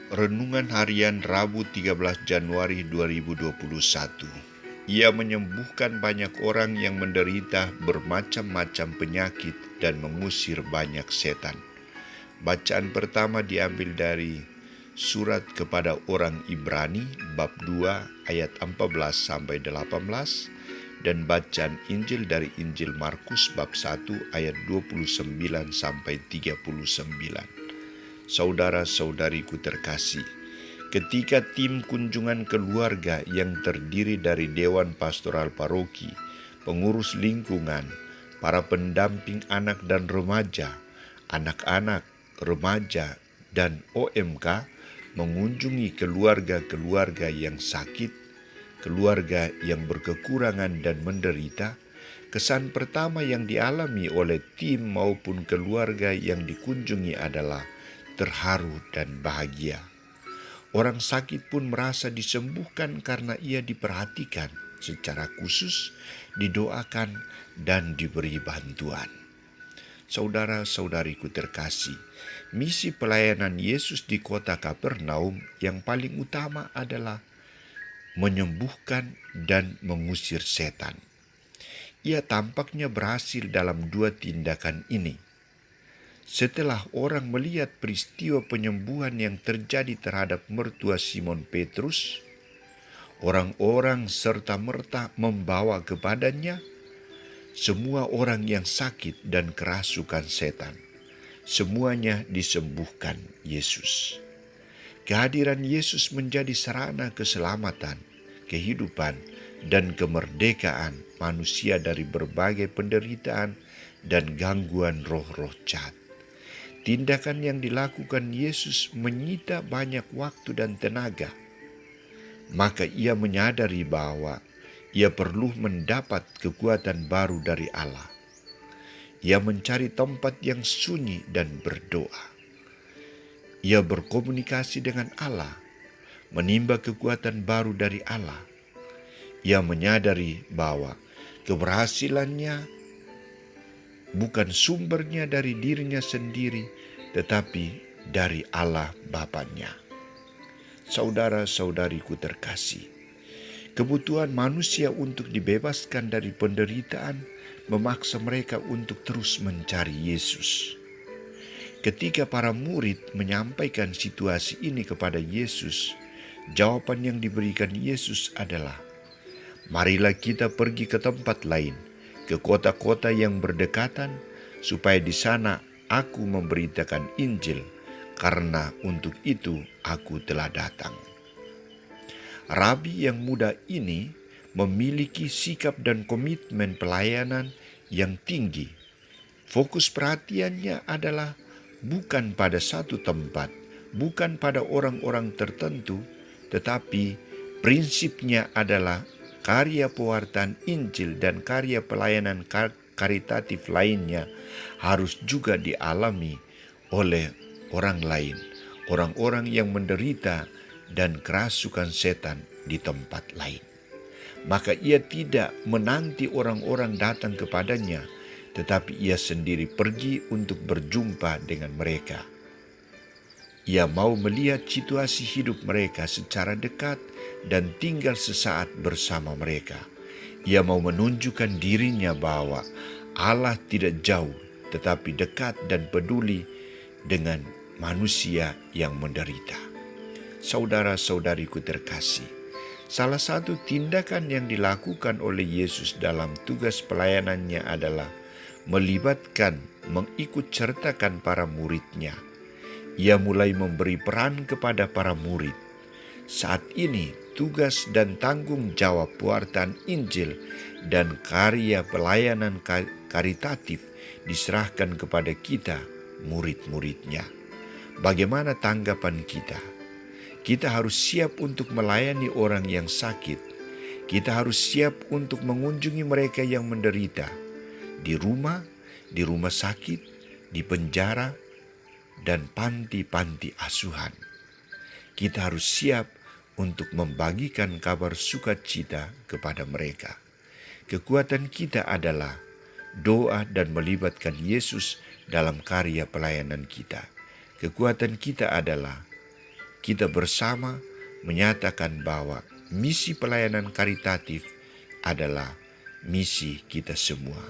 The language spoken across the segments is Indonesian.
Renungan Harian Rabu 13 Januari 2021. Ia menyembuhkan banyak orang yang menderita bermacam-macam penyakit dan mengusir banyak setan. Bacaan pertama diambil dari surat kepada orang Ibrani bab 2 ayat 14 sampai 18 dan bacaan Injil dari Injil Markus bab 1 ayat 29 sampai 39. Saudara-saudariku terkasih, ketika tim kunjungan keluarga yang terdiri dari Dewan Pastoral Paroki, pengurus lingkungan, para pendamping anak dan remaja, anak-anak, remaja, dan OMK mengunjungi keluarga-keluarga yang sakit, keluarga yang berkekurangan dan menderita, kesan pertama yang dialami oleh tim maupun keluarga yang dikunjungi adalah terharu dan bahagia. Orang sakit pun merasa disembuhkan karena ia diperhatikan secara khusus, didoakan, dan diberi bantuan. Saudara-saudariku terkasih, misi pelayanan Yesus di kota Kapernaum yang paling utama adalah menyembuhkan dan mengusir setan. Ia tampaknya berhasil dalam dua tindakan ini. Setelah orang melihat peristiwa penyembuhan yang terjadi terhadap mertua Simon Petrus, orang-orang serta-merta membawa kepadanya semua orang yang sakit dan kerasukan setan. Semuanya disembuhkan Yesus. Kehadiran Yesus menjadi sarana keselamatan, kehidupan, dan kemerdekaan manusia dari berbagai penderitaan dan gangguan roh-roh jahat. Tindakan yang dilakukan Yesus menyita banyak waktu dan tenaga. Maka ia menyadari bahwa ia perlu mendapat kekuatan baru dari Allah. Ia mencari tempat yang sunyi dan berdoa. Ia berkomunikasi dengan Allah, menimba kekuatan baru dari Allah. Ia menyadari bahwa keberhasilannya bukan sumbernya dari dirinya sendiri, tetapi dari Allah Bapanya. Saudara-saudariku terkasih, kebutuhan manusia untuk dibebaskan dari penderitaan memaksa mereka untuk terus mencari Yesus. Ketika para murid menyampaikan situasi ini kepada Yesus, jawaban yang diberikan Yesus adalah, "Marilah kita pergi ke tempat lain, ke kota-kota yang berdekatan, supaya di sana aku memberitakan Injil, karena untuk itu aku telah datang." Rabi yang muda ini memiliki sikap dan komitmen pelayanan yang tinggi. Fokus perhatiannya adalah bukan pada satu tempat, bukan pada orang-orang tertentu, tetapi prinsipnya adalah karya pewartaan Injil dan karya pelayanan karitatif lainnya harus juga dialami oleh orang lain, orang-orang yang menderita dan kerasukan setan di tempat lain. Maka ia tidak menanti orang-orang datang kepadanya, tetapi ia sendiri pergi untuk berjumpa dengan mereka. Ia mau melihat situasi hidup mereka secara dekat dan tinggal sesaat bersama mereka. Ia mau menunjukkan dirinya bahwa Allah tidak jauh, tetapi dekat dan peduli dengan manusia yang menderita. Saudara-saudariku terkasih, salah satu tindakan yang dilakukan oleh Yesus dalam tugas pelayanannya adalah melibatkan, mengikut sertakan para muridnya. Ia mulai memberi peran kepada para murid. Saat ini tugas dan tanggung jawab pewartaan Injil dan karya pelayanan karitatif diserahkan kepada kita, murid-muridnya. Bagaimana tanggapan kita? Kita harus siap untuk melayani orang yang sakit. Kita harus siap untuk mengunjungi mereka yang menderita, di rumah sakit, di penjara, dan panti-panti asuhan. Kita harus siap untuk membagikan kabar sukacita kepada mereka. Kekuatan kita adalah doa dan melibatkan Yesus dalam karya pelayanan kita. Kekuatan kita adalah kita bersama menyatakan bahwa misi pelayanan karitatif adalah misi kita semua.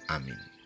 Amin.